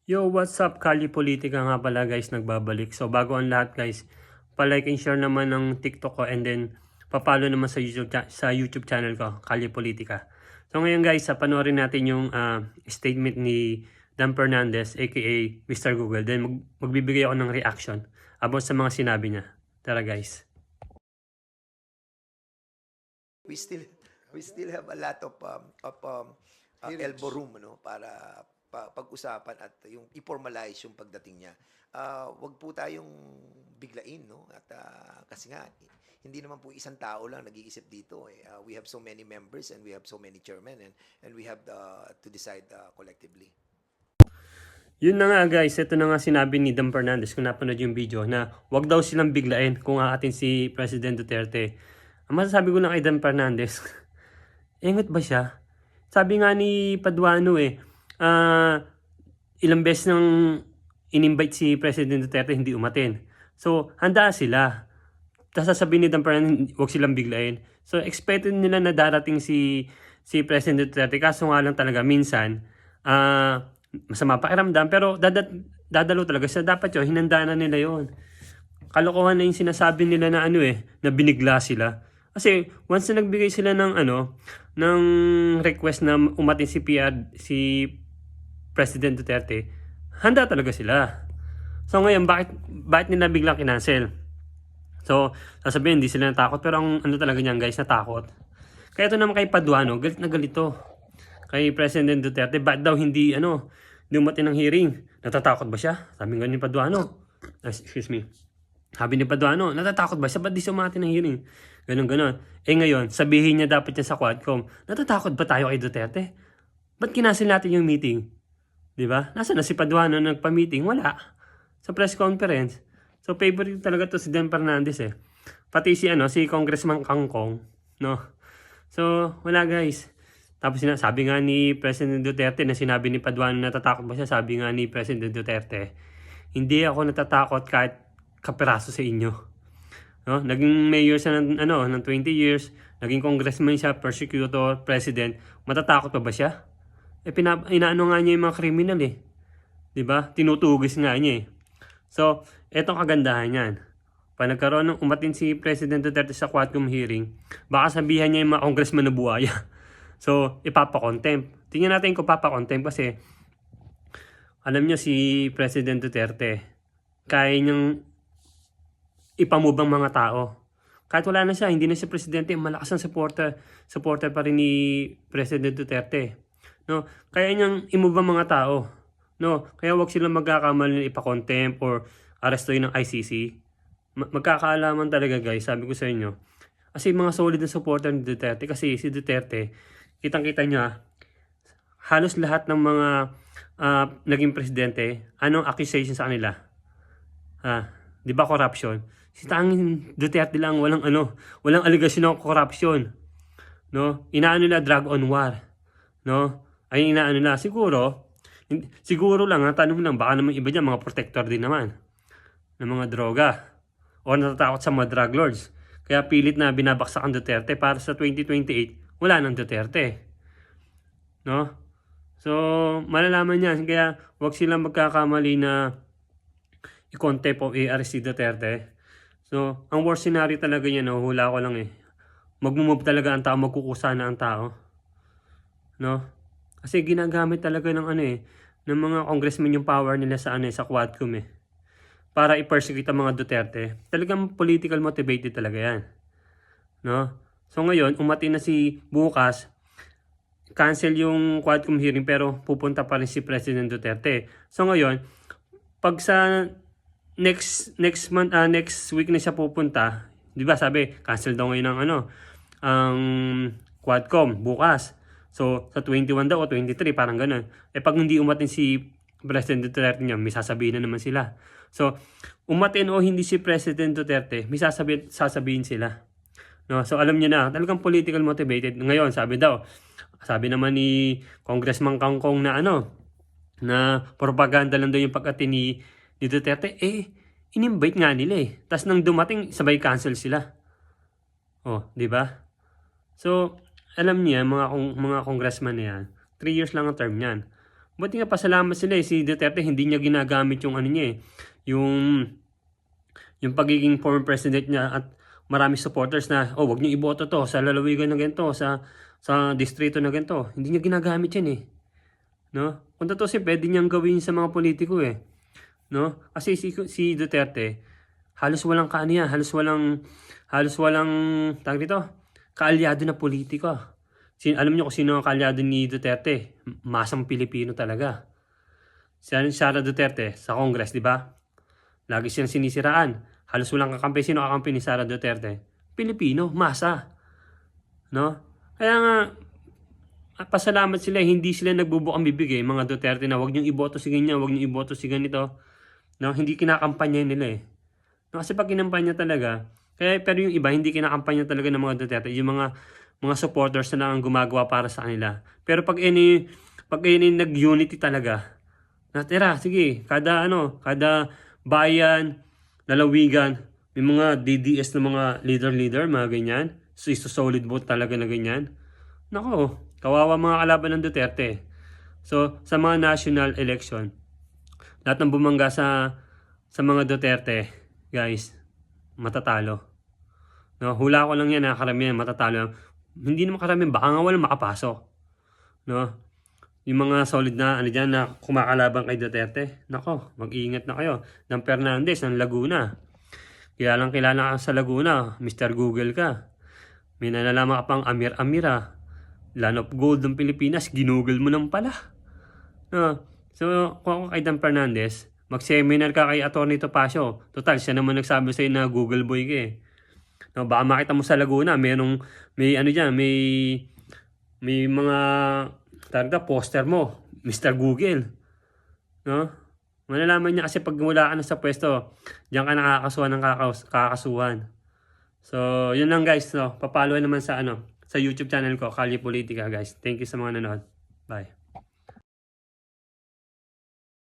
Yo, what's up? Kali Politika nga pala guys, nagbabalik. So bago ang lahat guys, pa-like and share naman ng TikTok ko and then papalo naman sa YouTube channel ko, Kali Politika. So ngayon guys, panoorin natin yung statement ni Dan Fernandez aka Mr. Google. Then magbibigay ako ng reaction about sa mga sinabi niya. Tara guys. we still we still have a lot of elbow room para pag-usapan at yung i-formalize yung pagdating niya. Wag po tayong biglain, no? At kasi nga hindi naman po isang tao lang nag-iisip dito eh. We have so many members and we have so many chairmen and we have to decide collectively. Yun na nga guys, ito na nga sinabi ni Dan Fernandez kung napanood yung video na wag daw silang biglain kung aatin si President Duterte. Ang masasabi ko lang kay Dan Fernandez, engot ba siya? Sabi nga ni Paduano ilang beses nang in-invite si President Duterte hindi umatin. So, handa sila. Tapos sasabihin ni Dan Fernandez, huwag silang biglain. So, expected nila na darating si President Duterte. Kaso nga lang talaga, minsan, masama pakiramdam. Pero dadalo talaga siya. Dapat yun, hinandaan na nila yon. Kalokohan na yung sinasabi nila na na binigla sila. Kasi once na nagbigay sila ng ng request na umatin si President Duterte, handa talaga sila. So ngayon, bakit nila biglang kinancel? So, sasabihin, hindi sila natakot. Pero ang talaga niyan guys, natakot. Kaya ito naman kay Paduano, galit na galito. Kay President Duterte, bakit daw hindi umatin ng hearing? Natatakot ba siya? Sabi nga ni Paduano. Excuse me. Sabi ni Paduano, natatakot ba siya? Ba't di siya umatin ng hearing? Ganon. Ngayon, sabihin niya dapat niya sa Quadcom, natatakot ba tayo kay Duterte? Ba't kinasil natin yung meeting? Diba? Nasaan na si Paduano nagpa-meeting? Wala. Sa press conference. So, favorite talaga to si Dan Fernandez eh. Pati si Congressman Kangkong, no? So, wala guys. Tapos sabi nga ni President Duterte na sinabi ni Paduano natatakot ba siya? Sabi nga ni President Duterte, hindi ako natatakot kahit kapiraso sa inyo. No? Naging mayor siya ng 20 years, naging congressman siya, prosecutor, president. Matatakot pa ba siya? Inaano nga niya yung mga kriminal eh. 'Di ba? Tinutugis nga niya eh. So, etong kagandahan niyan. Pag nagkaroon ng umatin si President Duterte sa Quadcom hearing, baka sabihan niya yung mga congressman na buhaya. So, ipapa-contempt. Tingnan natin kung papa-contempt kasi alam niyo si President Duterte, kaya niyang ipamubang mga tao. Kahit wala na siya, hindi na siya presidente, malakas ang supporter pa rin ni President Duterte. No? Kaya niyang imubang mga tao. No, kaya wag silang magkakamali na ipa-contempt or arestuhin ng ICC. Magkakaalaman talaga guys, sabi ko sa inyo. Kasi mga solid na supporter ni Duterte, kasi si Duterte, kitang-kita niya, halos lahat ng mga naging presidente, anong accusation sa kanila? Di ba corruption? Si tanging Duterte lang walang allegation ng corruption. No? Inaano nila drug on war. No? Ay inaano nila siguro lang, tanong lang, baka naman iba dyan, mga protector din naman ng mga droga o natatakot sa mga drug lords. Kaya pilit na binabaksak ang Duterte para sa 2028, wala nang Duterte. No? So, malalaman yan. Kaya wag silang magkakamali na i-contempt o i-arrest si Duterte. So, ang worst scenario talaga niya, hula ko lang eh. Magmumove talaga ang tao, magkukusa na ang tao. No? Kasi ginagamit talaga ng ng mga congressmen yung power nila sa sa Quadcom eh. Para i-persecute ang mga Duterte. Talagang political motivated talaga yan. No? So ngayon, umatin na si bukas, cancel yung Quadcom hearing pero pupunta pa rin si President Duterte. So ngayon, pag sa next week na siya pupunta, 'di ba? Sabi, cancel daw ngayon ang Quadcom bukas. So, sa 21 daw o 23, parang ganun. Pag hindi umatin si President Duterte niya, may sasabihin na naman sila. So, umatin o hindi si President Duterte, may sasabihin sila. No? So, alam niyo na, talagang political motivated. Ngayon, sabi naman ni Congressman Kangkong na na propaganda lang daw yung pag-atin ni Duterte. In-invite nga nila eh. Tapos nang dumating, sabay cancel sila. Oh, di ba? So, alam niya, mga congressman na yan, 3 years lang ang term niyan. Buti nga pasalamat sila eh. Si Duterte hindi niya ginagamit yung ano niya eh. Yung pagiging former president niya at marami supporters na, oh, wag niyo iboto to sa lalawigan na ganito, sa distrito na ganito. Hindi niya ginagamit yan eh. No? Kung totoo pwede niyang gawin sa mga politiko eh. No? Kasi si Duterte, halos walang kaaniya, halos walang, tawag dito, kaalyado na politiko. Alam niyo kung sino ang kaalyado ni Duterte? Masang Pilipino talaga. Si Sara Duterte sa Congress, di ba? Lagi siyang sinisiraan. Halos walang kakampi. Sino kakampi ni Sara Duterte? Pilipino, masa. No? Kaya nga, pasalamat sila, hindi sila nagbubukang bibig eh, mga Duterte na wag niyong iboto si ganyan, wag niyong iboto si ganito. No? Hindi kinakampanya nila eh. No? Kasi pag kinampanya talaga, pero yung iba, hindi kinakampanya talaga ng mga Duterte. Yung mga supporters na ang gumagawa para sa kanila. Pero pag ini nag-unity talaga, natira, sige, kada bayan, lalawigan, may mga DDS na mga leader, mga ganyan. So, solid vote talaga na ganyan. Nako, kawawa mga kalaban ng Duterte. So, sa mga national election, lahat ng bumangga sa mga Duterte, guys, matatalo. No, hula ko lang yan na karamihan matatalo. Hindi naman karamihan, baka nga walang makapasok. No? Yung mga solid na dyan na kumakalaban kay Duterte, nako, mag-iingat na kayo. Ng Fernandez, ng Laguna. Kilala ka sa Laguna, Mr. Google ka. May nalalaman ka pang Amir-Amira. Land of Gold ng Pilipinas, ginugol mo nang pala. No? So, kung ako kay Dan Fernandez, mag-seminar ka kay Atty. Topacio. Total, siya naman nagsabi sa'yo na Google boy ka eh. No, baka makita mo sa Laguna, may mga poster mo, Mr. Google. No? Malalaman niya kasi pag wala ka na sa pwesto, diyan ka nakakasuhan ng kakasuhan. So, yun lang guys, no. Papalo naman sa YouTube channel ko, Kalye Politika guys. Thank you sa mga nanood. Bye.